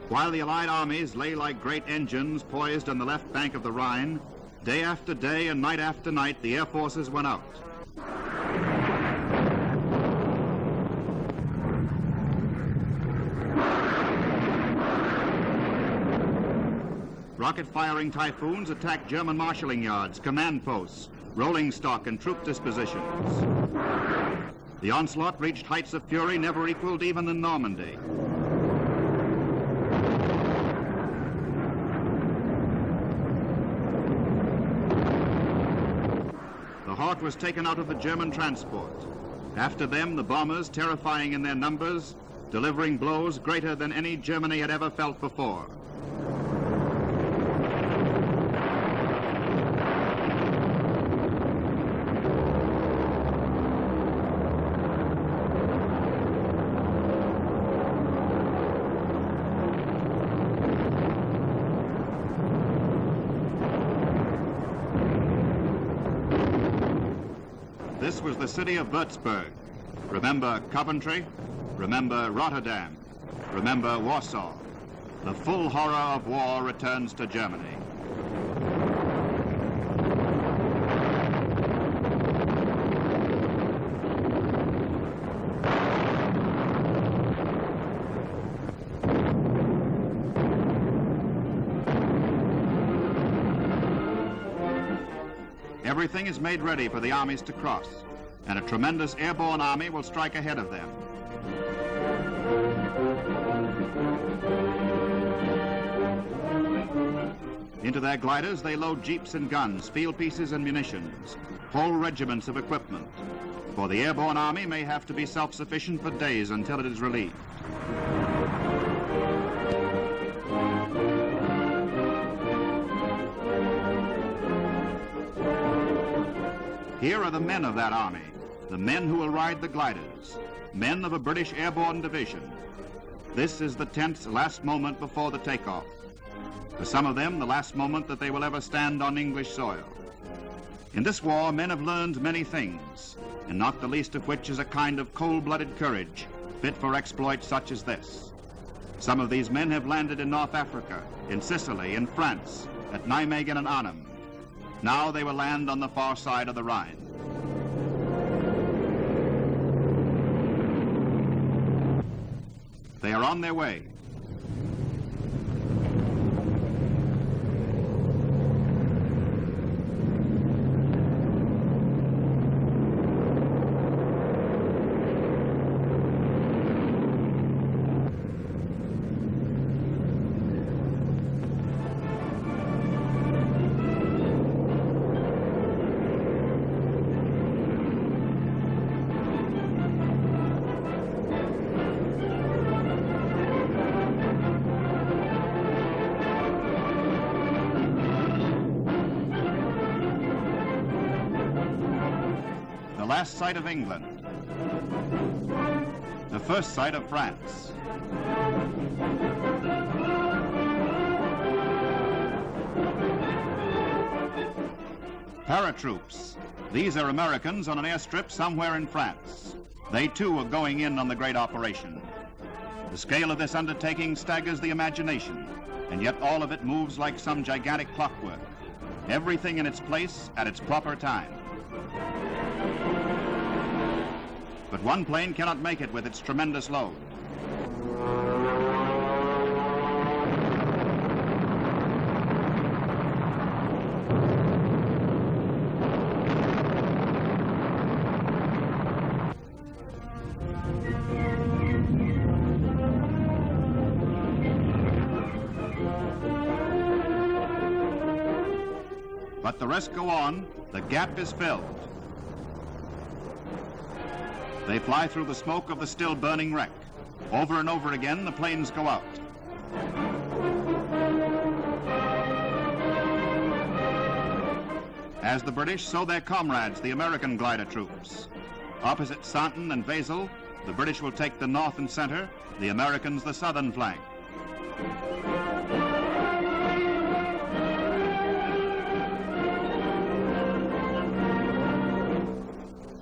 While the Allied armies lay like great engines poised on the left bank of the Rhine, day after day and night after night, the air forces went out. Rocket-firing Typhoons attacked German marshalling yards, command posts, rolling stock, and troop dispositions. The onslaught reached heights of fury never equaled even in Normandy. The Hawk was taken out of the German transport. After them, the bombers, terrifying in their numbers, delivering blows greater than any Germany had ever felt before. This was the city of Würzburg. Remember Coventry, remember Rotterdam, remember Warsaw. The full horror of war returns to Germany. Everything is made ready for the armies to cross, and a tremendous airborne army will strike ahead of them. Into their gliders they load jeeps and guns, field pieces and munitions, whole regiments of equipment, for the airborne army may have to be self-sufficient for days until it is relieved. Here are the men of that army, the men who will ride the gliders, men of a British airborne division. This is the tense last moment before the takeoff. For some of them, the last moment that they will ever stand on English soil. In this war, men have learned many things, and not the least of which is a kind of cold-blooded courage fit for exploits such as this. Some of these men have landed in North Africa, in Sicily, in France, at Nijmegen and Arnhem. Now they will land on the far side of the Rhine. They are on their way. The last sight of England, the first sight of France. Paratroops. These are Americans on an airstrip somewhere in France. They too are going in on the great operation. The scale of this undertaking staggers the imagination, and yet all of it moves like some gigantic clockwork. Everything in its place at its proper time. But one plane cannot make it with its tremendous load. But the rest go on. The gap is filled. They fly through the smoke of the still burning wreck. Over and over again, the planes go out. As the British, so their comrades, the American glider troops. Opposite Sainton and Wesel, the British will take the north and center, the Americans the southern flank.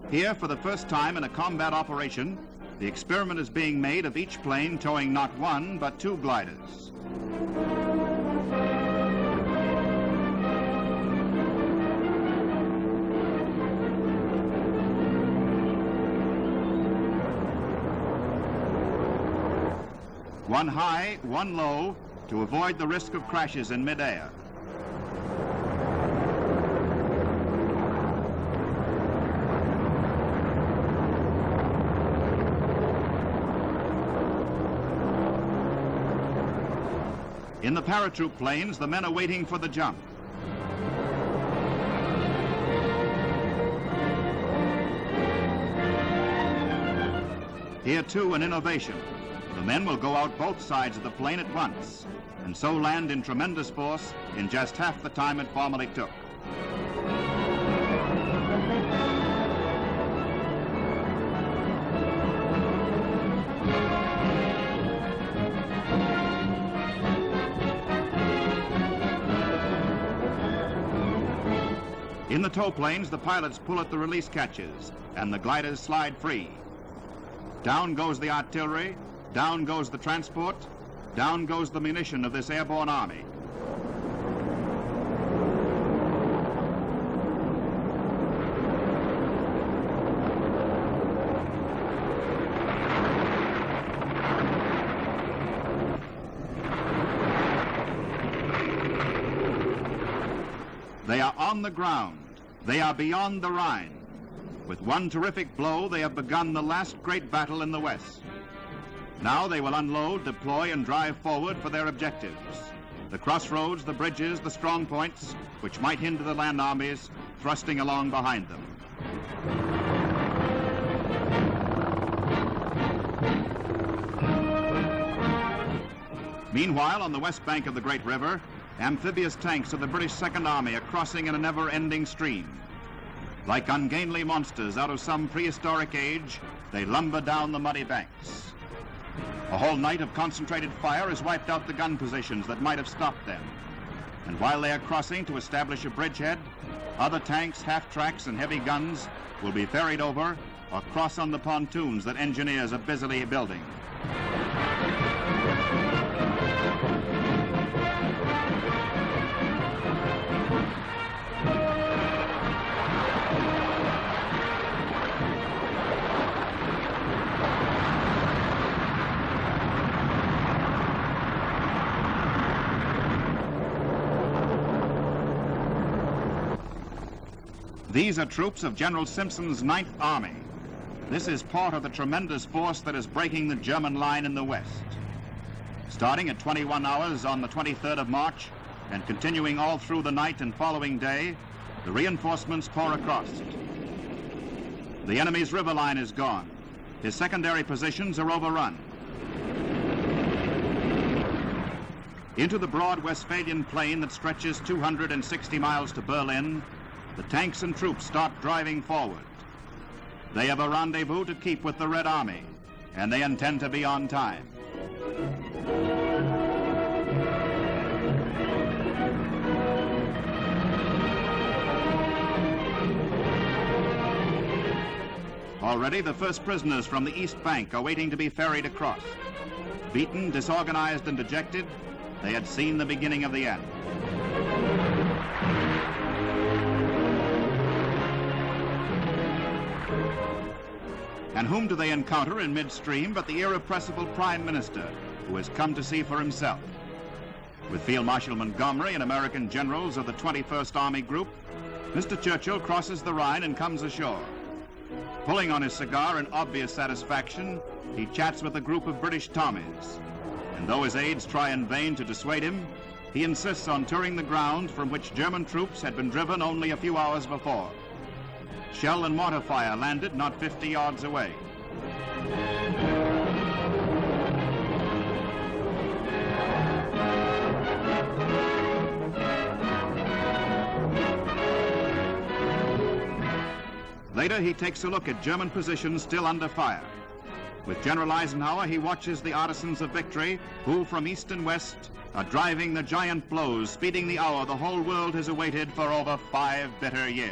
Here, for the first time in a combat operation, the experiment is being made of each plane towing not one, but two gliders. One high, one low, to avoid the risk of crashes in midair. In the paratroop planes, the men are waiting for the jump. Here, too, an innovation. The men will go out both sides of the plane at once, and so land in tremendous force in just half the time it formerly took. In the tow planes, the pilots pull at the release catches, and the gliders slide free. Down goes the artillery, down goes the transport, down goes the munition of this airborne army. They are on the ground. They are beyond the Rhine. With one terrific blow, they have begun the last great battle in the West. Now they will unload, deploy, and drive forward for their objectives. The crossroads, the bridges, the strong points, which might hinder the land armies thrusting along behind them. Meanwhile, on the west bank of the great river, amphibious tanks of the British Second Army are crossing in a never-ending stream. Like ungainly monsters out of some prehistoric age, they lumber down the muddy banks. A whole night of concentrated fire has wiped out the gun positions that might have stopped them. And while they are crossing to establish a bridgehead, other tanks, half-tracks, and heavy guns will be ferried over or cross on the pontoons that engineers are busily building. These are troops of General Simpson's 9th Army. This is part of the tremendous force that is breaking the German line in the West. Starting at 21 hours on the 23rd of March and continuing all through the night and following day, the reinforcements pour across. The enemy's river line is gone. His secondary positions are overrun. Into the broad Westphalian plain that stretches 260 miles to Berlin, the tanks and troops start driving forward. They have a rendezvous to keep with the Red Army, and they intend to be on time. Already the first prisoners from the East Bank are waiting to be ferried across. Beaten, disorganized, and dejected, they had seen the beginning of the end. And whom do they encounter in midstream but the irrepressible Prime Minister, who has come to see for himself? With Field Marshal Montgomery and American generals of the 21st Army Group, Mr. Churchill crosses the Rhine and comes ashore. Pulling on his cigar in obvious satisfaction, he chats with a group of British Tommies. And though his aides try in vain to dissuade him, he insists on touring the ground from which German troops had been driven only a few hours before. Shell and mortar fire landed not 50 yards away. Later, he takes a look at German positions still under fire. With General Eisenhower, he watches the artisans of victory, who from east and west are driving the giant blows, speeding the hour the whole world has awaited for over 5 bitter years.